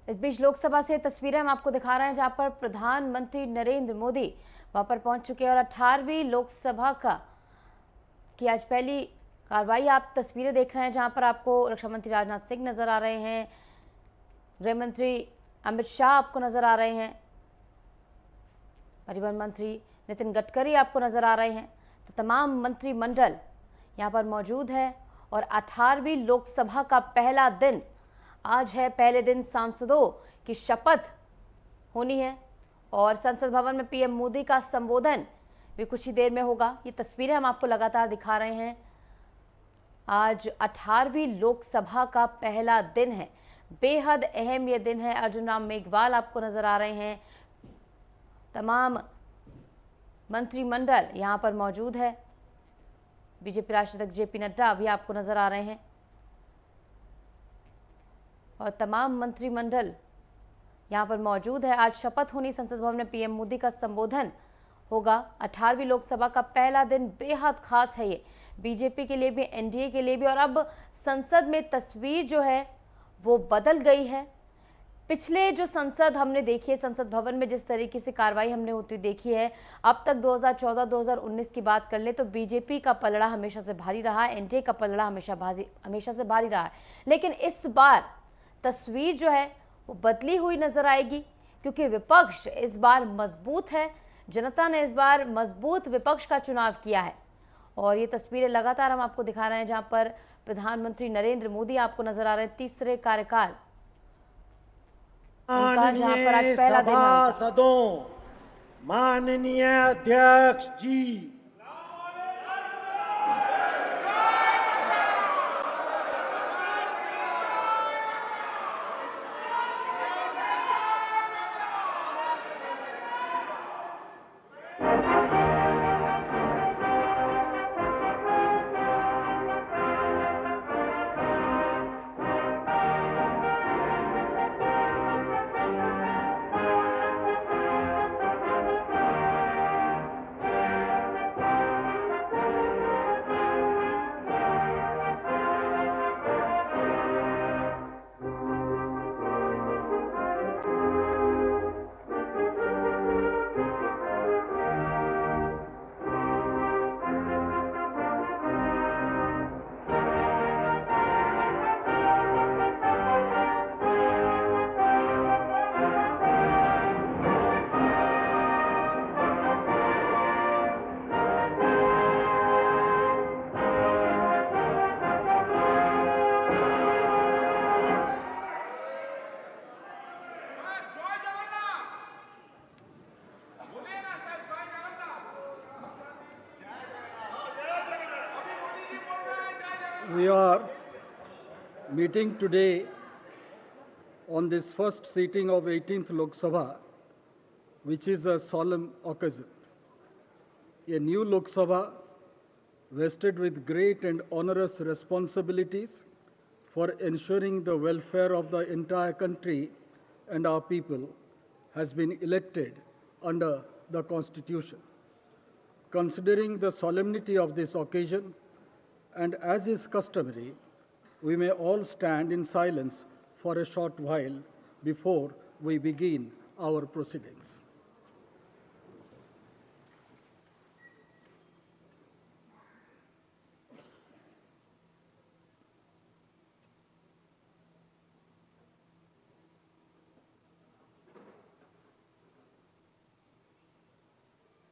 इस बीच लोकसभा से तस्वीरें हम आपको दिखा रहे हैं जहां पर प्रधानमंत्री नरेंद्र मोदी वहां पर पहुंच चुके हैं और 18वीं लोकसभा की आज पहली कार्रवाई आप तस्वीरें देख रहे हैं जहां पर आपको रक्षा मंत्री राजनाथ सिंह नजर आ रहे हैं, गृह मंत्री अमित शाह आपको नजर आ रहे हैं, परिवहन मंत्री नितिन गडकरी आपको नजर आ रहे हैं। तो तमाम मंत्रिमंडल यहां पर मौजूद है और 18वीं लोकसभा का पहला दिन आज है। पहले दिन सांसदों की शपथ होनी है और संसद भवन में पीएम मोदी का संबोधन भी कुछ ही देर में होगा। ये तस्वीरें हम आपको लगातार दिखा रहे हैं। आज 18वीं लोकसभा का पहला दिन है, बेहद अहम ये दिन है। अर्जुन राम मेघवाल आपको नजर आ रहे हैं, तमाम मंत्रिमंडल यहां पर मौजूद है, बीजेपी राष्ट्रीय अध्यक्ष जेपी नड्डा भी आपको नजर आ रहे हैं और तमाम मंत्रिमंडल यहां पर मौजूद है। आज शपथ होनी, संसद भवन में पीएम मोदी का संबोधन होगा। 18वीं लोकसभा का पहला दिन बेहद खास है ये, बीजेपी के लिए भी, एनडीए के लिए भी। और अब संसद में तस्वीर जो है वो बदल गई है। पिछले जो संसद हमने देखी है, संसद भवन में जिस तरीके से कार्रवाई हमने होती देखी है, अब तक 2014-2019 की बात कर ले तो बीजेपी का पलड़ा हमेशा से भारी रहा है, एनडीए का पलड़ा हमेशा से भारी रहा है। लेकिन इस बार तस्वीर जो है वो बदली हुई नजर आएगी क्योंकि विपक्ष इस बार मजबूत है। जनता ने इस बार मजबूत विपक्ष का चुनाव किया है और ये तस्वीरें लगातार हम आपको दिखा रहे हैं जहां पर प्रधानमंत्री नरेंद्र मोदी आपको नजर आ रहे हैं, तीसरे कार्यकाल उनका, जहां पर आज पहला दिन है उनका। माननीय अध्यक्ष जी, we are meeting today on this first sitting of 18th Lok Sabha, which is a solemn occasion. A new Lok Sabha vested with great and onerous responsibilities for ensuring the welfare of the entire country and our people has been elected under the Constitution. Considering the solemnity of this occasion, and as is customary, we may all stand in silence for a short while before we begin our proceedings.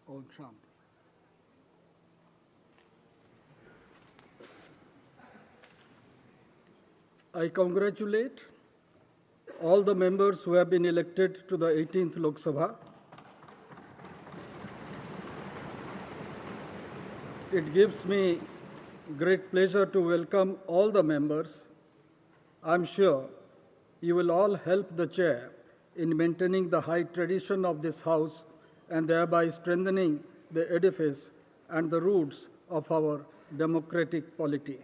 Om Shanti. I congratulate all the members who have been elected to the 18th Lok Sabha. It gives me great pleasure to welcome all the members. I'm sure you will all help the chair in maintaining the high tradition of this house and thereby strengthening the edifice and the roots of our democratic polity.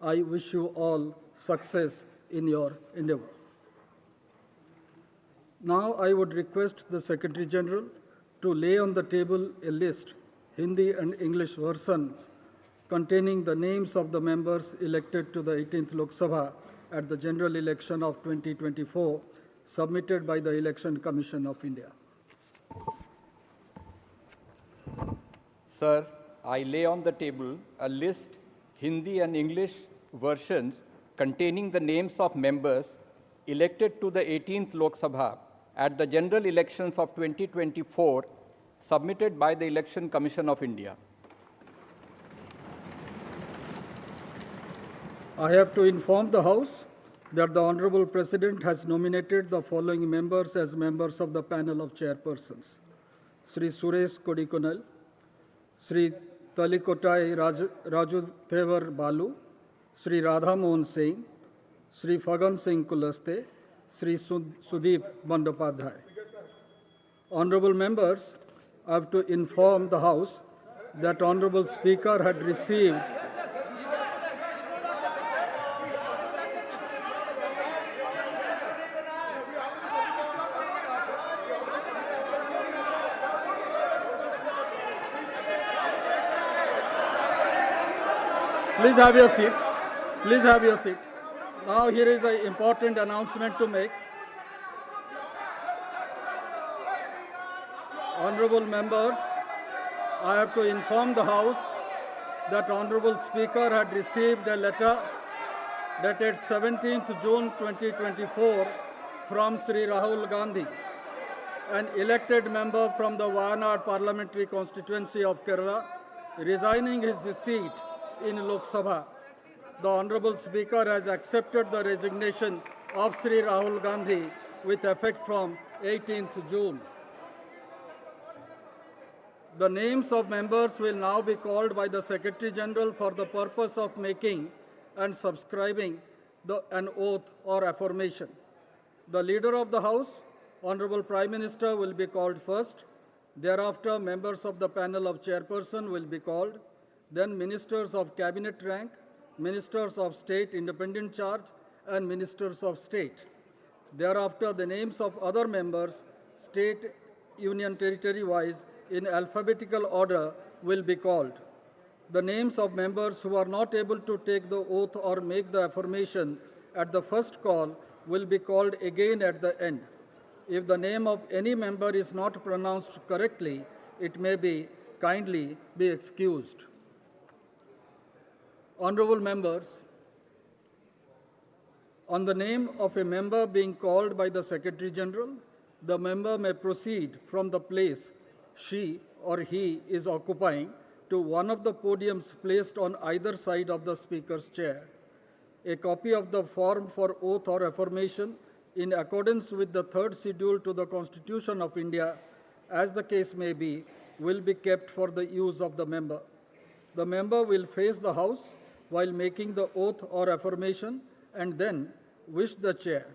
I wish you all success in your endeavor. Now I would request the Secretary General to lay on the table a list, Hindi and English versions, containing the names of the members elected to the 18th Lok Sabha at the general election of 2024, submitted by the Election Commission of India. Sir, I lay on the table a list, Hindi and English versions, containing the names of members elected to the 18th Lok Sabha at the general elections of 2024, submitted by the Election Commission of India. I have to inform the House that the Honorable President has nominated the following members as members of the panel of chairpersons: Sri Suresh Kodikonal, Sri Talikotai Raju Thevar Balu, Sri Radha Mohan Singh, Sri Fagan Singh Kulaste, Sri Sudeep Bandopadhyay. Honorable members, I have to inform the House that Honorable Speaker had received Please have your seat. Please have your seat. Now here is an important announcement to make. Honorable members, I have to inform the House that Honorable Speaker had received a letter dated 17th June 2024 from Sri Rahul Gandhi, an elected member from the Wayanad parliamentary constituency of Kerala, resigning his seat in Lok Sabha. The Honorable Speaker has accepted the resignation of Sri Rahul Gandhi with effect from 18th June. The names of members will now be called by the Secretary General for the purpose of making and subscribing an oath or affirmation. The Leader of the House, Honorable Prime Minister, will be called first. Thereafter, members of the panel of chairperson will be called. Then ministers of cabinet rank, ministers of state independent charge, and ministers of state. Thereafter, the names of other members, state, union territory wise, in alphabetical order will be called. The names of members who are not able to take the oath or make the affirmation at the first call will be called again at the end. If the name of any member is not pronounced correctly, it may be kindly be excused. Honorable members, on the name of a member being called by the Secretary General, the member may proceed from the place she or he is occupying to one of the podiums placed on either side of the Speaker's chair. A copy of the form for oath or affirmation in accordance with the third schedule to the Constitution of India, as the case may be, will be kept for the use of the member. The member will face the House while making the oath or affirmation and then wish the chair.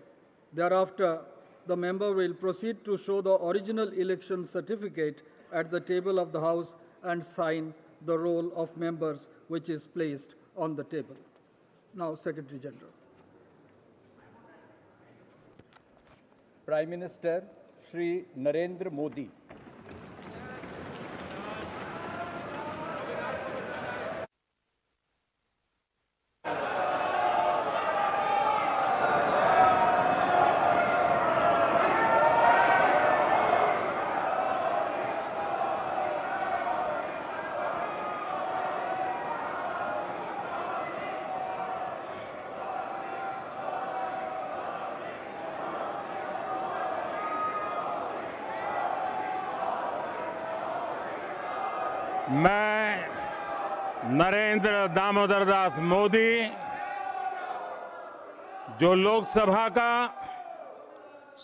Thereafter, the member will proceed to show the original election certificate at the table of the House and sign the roll of members which is placed on the table. Now, Secretary General. Prime Minister Shri Narendra Modi. मैं नरेंद्र दामोदर दास मोदी, जो लोकसभा का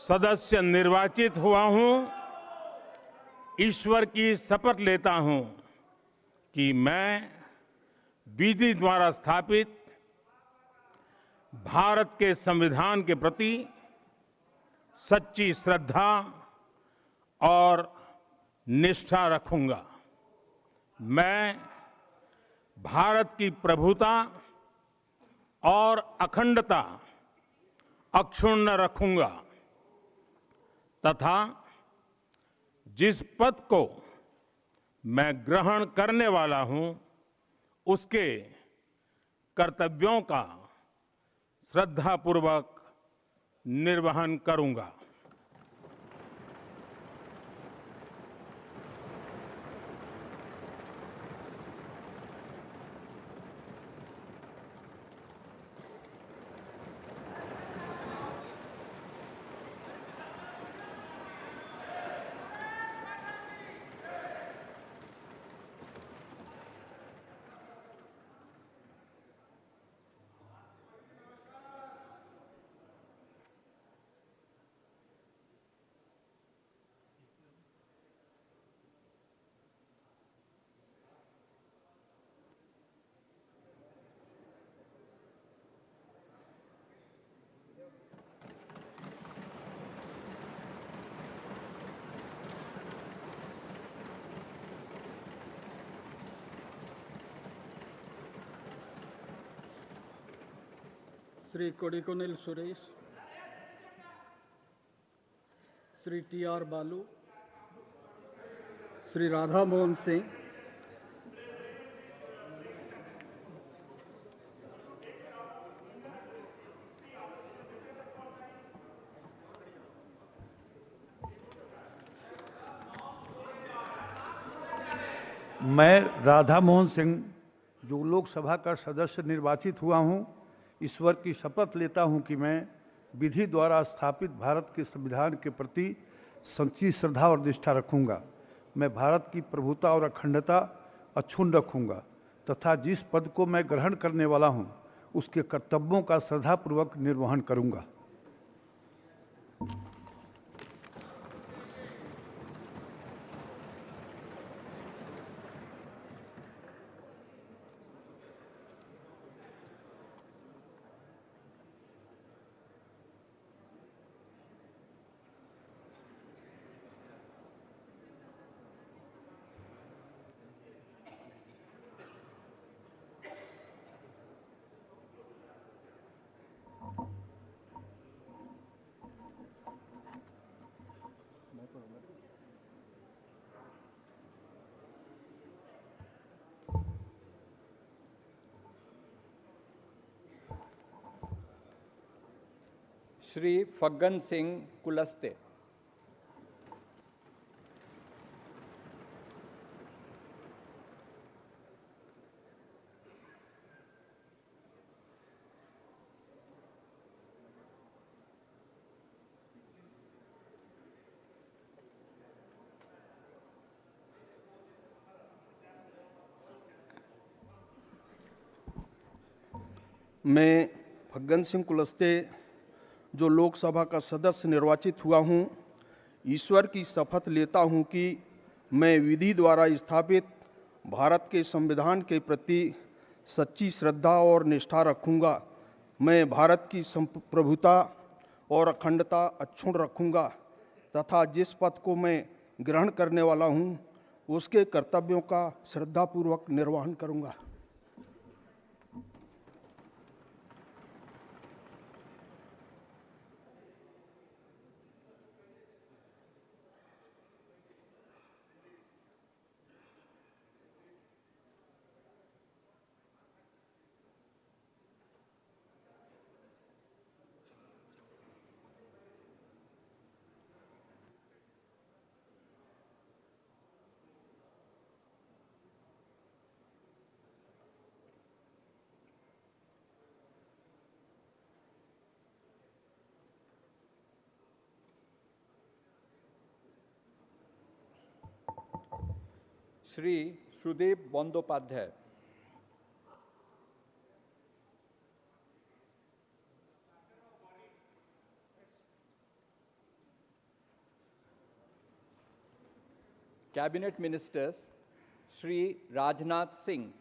सदस्य निर्वाचित हुआ हूं, ईश्वर की शपथ लेता हूं कि मैं विधि द्वारा स्थापित भारत के संविधान के प्रति सच्ची श्रद्धा और निष्ठा रखूंगा। मैं भारत की प्रभुता और अखंडता अक्षुण्ण रखूंगा तथा जिस पद को मैं ग्रहण करने वाला हूं, उसके कर्तव्यों का श्रद्धापूर्वक निर्वहन करूंगा। Sri Kodikonil Suresh, Sri T.R. Balu, Sri Radha Mohan Singh, मैं राधा मोहन सिंह जो लोकसभा का सदस्य निर्वाचित हुआ हूं, ईश्वर की शपथ लेता हूं कि मैं विधि द्वारा स्थापित भारत के संविधान के प्रति सच्ची श्रद्धा और निष्ठा रखूंगा। मैं भारत की प्रभुता और अखंडता अक्षुण्ण रखूंगा तथा जिस पद को मैं ग्रहण करने वाला हूं, उसके कर्तव्यों का श्रद्धापूर्वक निर्वहन करूंगा। Shri Faggan Singh Kulaste. मैं फग्गन सिंह कुलस्ते जो लोकसभा का सदस्य निर्वाचित हुआ हूं, ईश्वर की शपथ लेता हूं कि मैं विधि द्वारा स्थापित भारत के संविधान के प्रति सच्ची श्रद्धा और निष्ठा रखूंगा। मैं भारत की प्रभुता और अखंडता अक्षुण्ण रखूंगा तथा जिस पद को मैं ग्रहण करने वाला हूं, उसके कर्तव्यों का श्रद्धापूर्वक निर्वहन करूंगा। Shri Shudev Bandopadhyay. Cabinet Ministers Shri Rajnath Singh.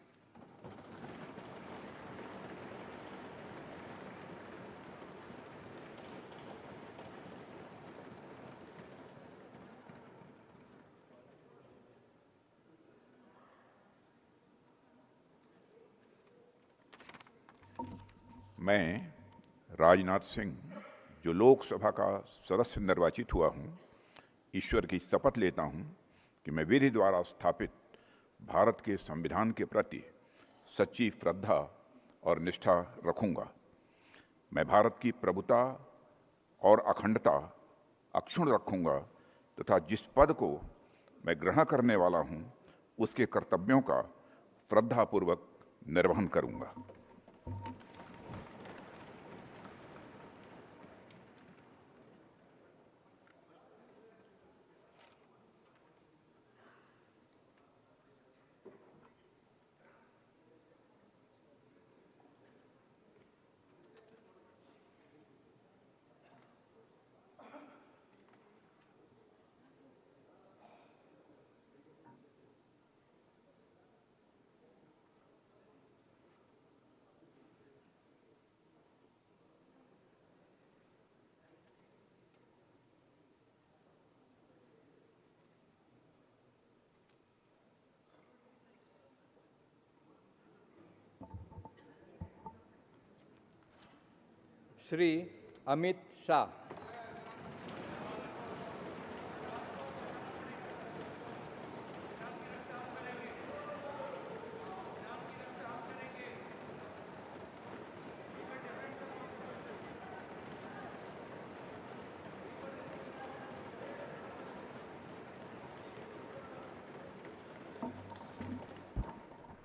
मैं राजनाथ सिंह जो लोकसभा का सदस्य निर्वाचित हुआ हूं, ईश्वर की शपथ लेता हूं कि मैं विधि द्वारा स्थापित भारत के संविधान के प्रति सच्ची श्रद्धा और निष्ठा रखूंगा। मैं भारत की प्रभुता और अखंडता अक्षुण्ण रखूंगा तथा जिस पद को मैं ग्रहण करने वाला हूं, उसके कर्तव्यों का श्रद्धापूर्वक निर्वहन करूंगा। श्री अमित शाह,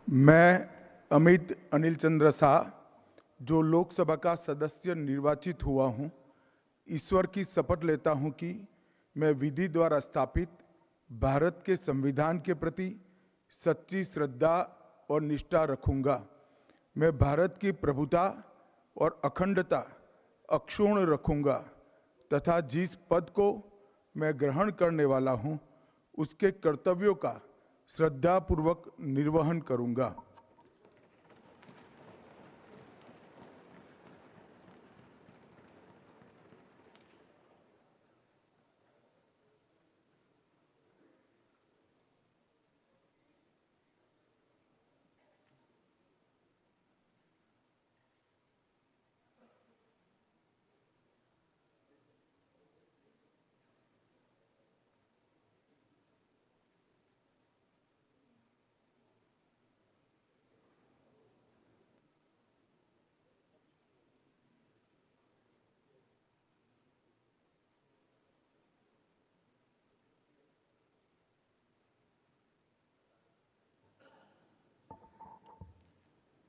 मैं अमित अनिल चंद्र शाह, जो लोकसभा का सदस्य निर्वाचित हुआ हूं, ईश्वर की शपथ लेता हूं कि मैं विधि द्वारा स्थापित भारत के संविधान के प्रति सच्ची श्रद्धा और निष्ठा रखूंगा। मैं भारत की प्रभुता और अखंडता अक्षुण्ण रखूंगा तथा जिस पद को मैं ग्रहण करने वाला हूं, उसके कर्तव्यों का श्रद्धापूर्वक निर्वहन करूंगा।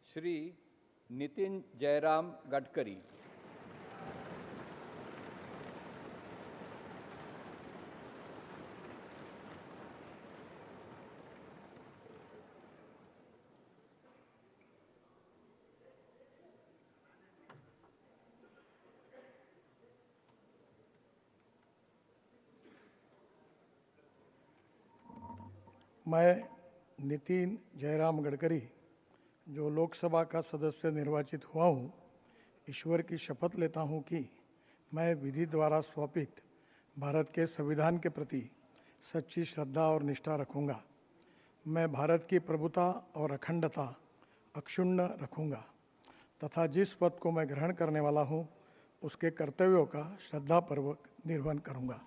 श्री नितिन जयराम गडकरी, मैं नितिन जयराम गडकरी, जो लोकसभा का सदस्य निर्वाचित हुआ हूँ, ईश्वर की शपथ लेता हूँ कि मैं विधि द्वारा स्थापित भारत के संविधान के प्रति सच्ची श्रद्धा और निष्ठा रखूँगा। मैं भारत की प्रभुता और अखंडता अक्षुण्ण रखूँगा तथा जिस पद को मैं ग्रहण करने वाला हूँ, उसके कर्तव्यों का श्रद्धापूर्वक निर्वहन करूँगा।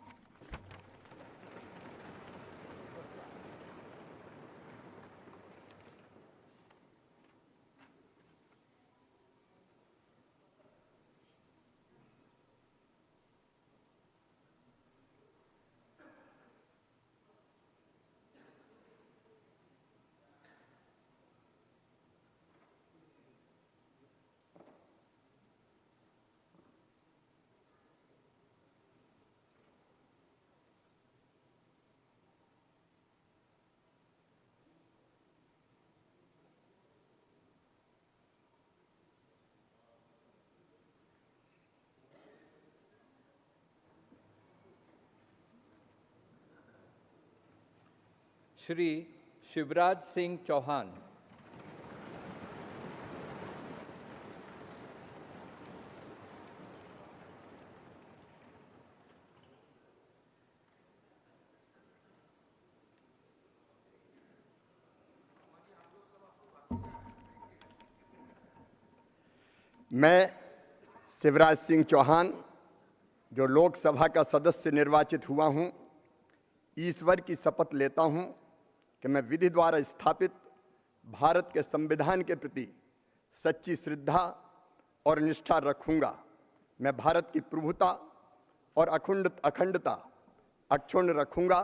श्री शिवराज सिंह चौहान, मैं शिवराज सिंह चौहान, जो लोकसभा का सदस्य निर्वाचित हुआ हूं, ईश्वर की शपथ लेता हूं कि मैं विधि द्वारा स्थापित भारत के संविधान के प्रति सच्ची श्रद्धा और निष्ठा रखूंगा। मैं भारत की प्रभुता और अखंडता अक्षुण्ण रखूंगा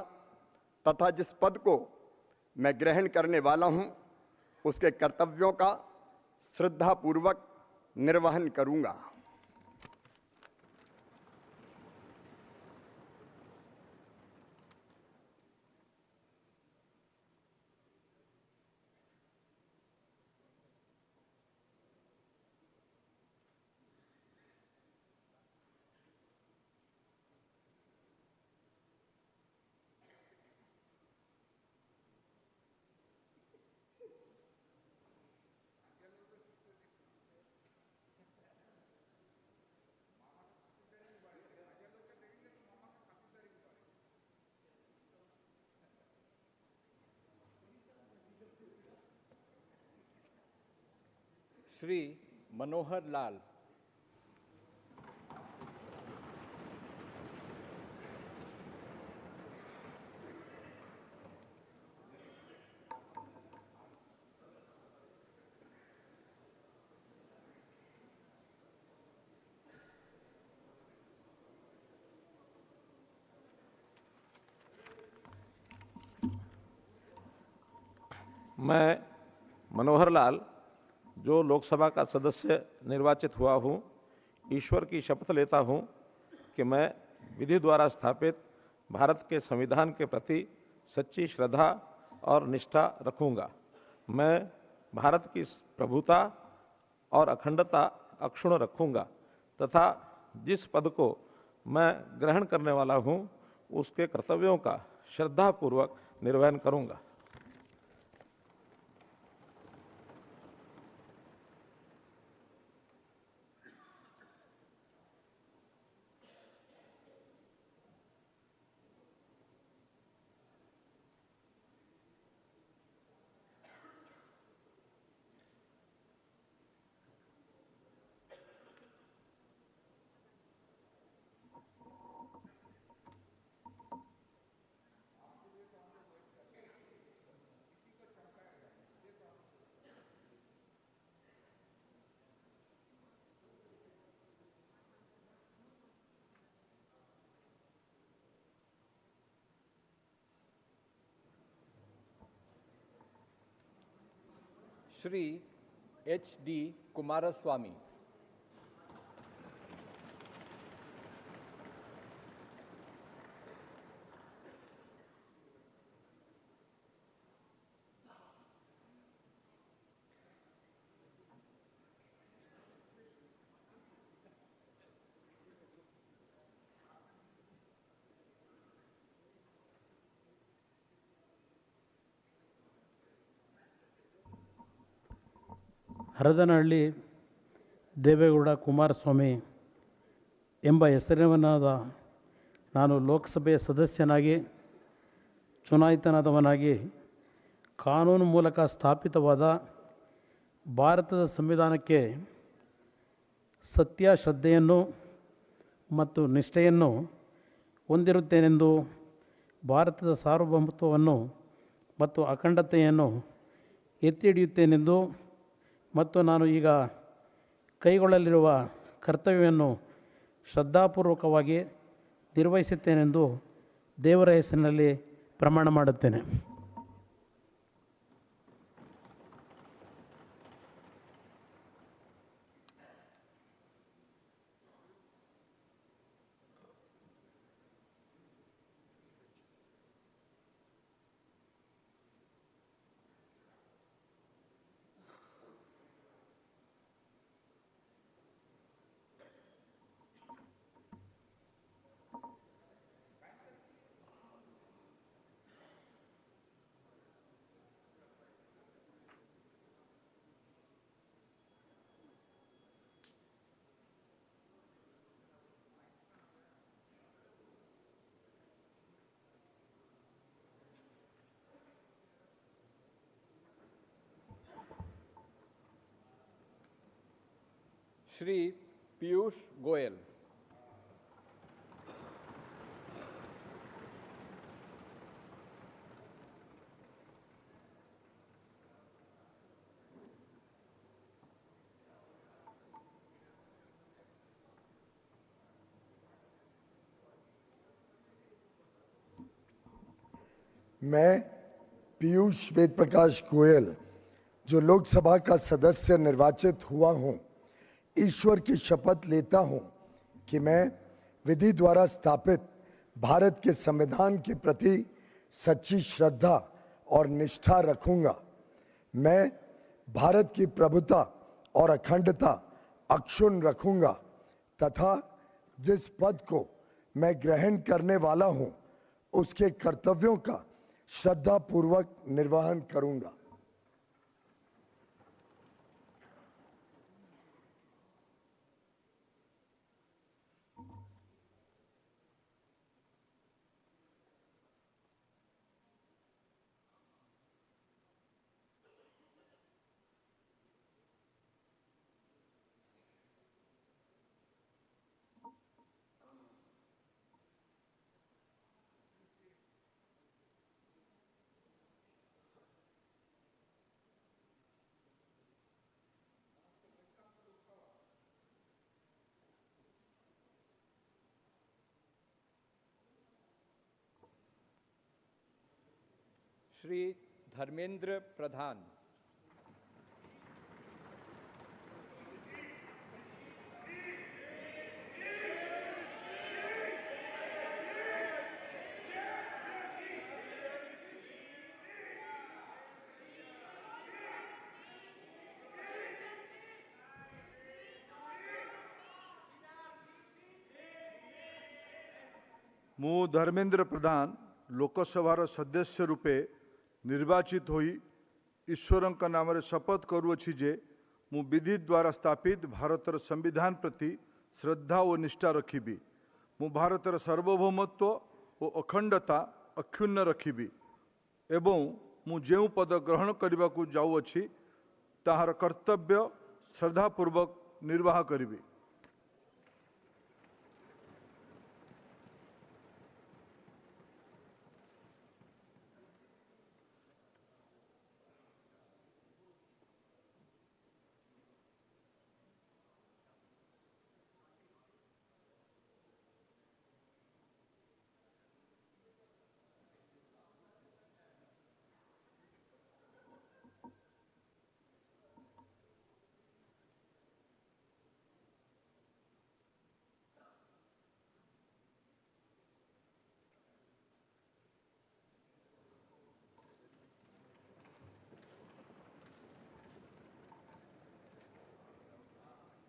तथा जिस पद को मैं ग्रहण करने वाला हूं, उसके कर्तव्यों का श्रद्धापूर्वक निर्वहन करूंगा। श्री मनोहर लाल, मैं मनोहर लाल, जो लोकसभा का सदस्य निर्वाचित हुआ हूँ, ईश्वर की शपथ लेता हूँ कि मैं विधि द्वारा स्थापित भारत के संविधान के प्रति सच्ची श्रद्धा और निष्ठा रखूँगा। मैं भारत की प्रभुता और अखंडता अक्षुण्ण रखूँगा तथा जिस पद को मैं ग्रहण करने वाला हूँ उसके कर्तव्यों का श्रद्धापूर्वक निर्वहन करूँगा। श्री H.D. कुमारस्वामी। ಹರದನಹಳ್ಳಿ ದೇವೇಗೌಡ ಕುಮಾರಸ್ವಾಮಿ ಎಂಬ ಹೆಸರಿನವನಾದ ನಾನು ಲೋಕಸಭೆಯ ಸದಸ್ಯನಾಗಿ ಚುನಾಯಿತನಾದವನಾಗಿ ಕಾನೂನು ಮೂಲಕ ಸ್ಥಾಪಿತವಾದ ಭಾರತದ ಸಂವಿಧಾನಕ್ಕೆ ಸತ್ಯ ಶ್ರದ್ಧೆಯನ್ನು ಮತ್ತು ನಿಷ್ಠೆಯನ್ನು ಹೊಂದಿರುತ್ತೇನೆಂದು ಭಾರತದ ಸಾರ್ವಭೌಮತ್ವವನ್ನು ಮತ್ತು ಅಖಂಡತೆಯನ್ನು ಎತ್ತಿ ಹಿಡಿಯುತ್ತೇನೆಂದು ಮತ್ತು ನಾನು ಈಗ ಕೈಗೊಳ್ಳಲಿರುವ ಕರ್ತವ್ಯವನ್ನು ಶ್ರದ್ಧಾಪೂರ್ವಕವಾಗಿ ನಿರ್ವಹಿಸುತ್ತೇನೆಂದು ದೇವರ ಹೆಸರಿನಲ್ಲಿ ಪ್ರಮಾಣ ಮಾಡುತ್ತೇನೆ. श्री पीयूष गोयल। मैं पीयूष वेद प्रकाश गोयल, जो लोकसभा का सदस्य निर्वाचित हुआ हूं, ईश्वर की शपथ लेता हूं कि मैं विधि द्वारा स्थापित भारत के संविधान के प्रति सच्ची श्रद्धा और निष्ठा रखूंगा। मैं भारत की प्रभुता और अखंडता अक्षुण्ण रखूंगा तथा जिस पद को मैं ग्रहण करने वाला हूं उसके कर्तव्यों का श्रद्धापूर्वक निर्वहन करूंगा। श्री धर्मेंद्र प्रधान। ମୁଁ ଧର୍ମେନ୍ଦ୍ର ପ୍ରଧାନ ଲୋକସଭାର ସଦସ୍ୟ ରୂପେ ନିର୍ବାଚିତ ହୋଇ ଈଶ୍ୱରଙ୍କ ନାମରେ ଶପଥ କରୁଅଛି ଯେ ମୁଁ ବିଧି ଦ୍ୱାରା ସ୍ଥାପିତ ଭାରତର ସମ୍ବିଧାନ ପ୍ରତି ଶ୍ରଦ୍ଧା ଓ ନିଷ୍ଠା ରଖିବି। ମୁଁ ଭାରତର ସାର୍ବଭୌମତ୍ୱ ଓ ଅଖଣ୍ଡତା ଅକ୍ଷୁଣ୍ଣ ରଖିବି ଏବଂ ମୁଁ ଯେଉଁ ପଦ ଗ୍ରହଣ କରିବାକୁ ଯାଉଅଛି ତାହାର କର୍ତ୍ତବ୍ୟ ଶ୍ରଦ୍ଧାପୂର୍ବକ ନିର୍ବାହ କରିବି।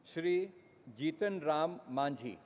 श्री जीतन राम मांझी।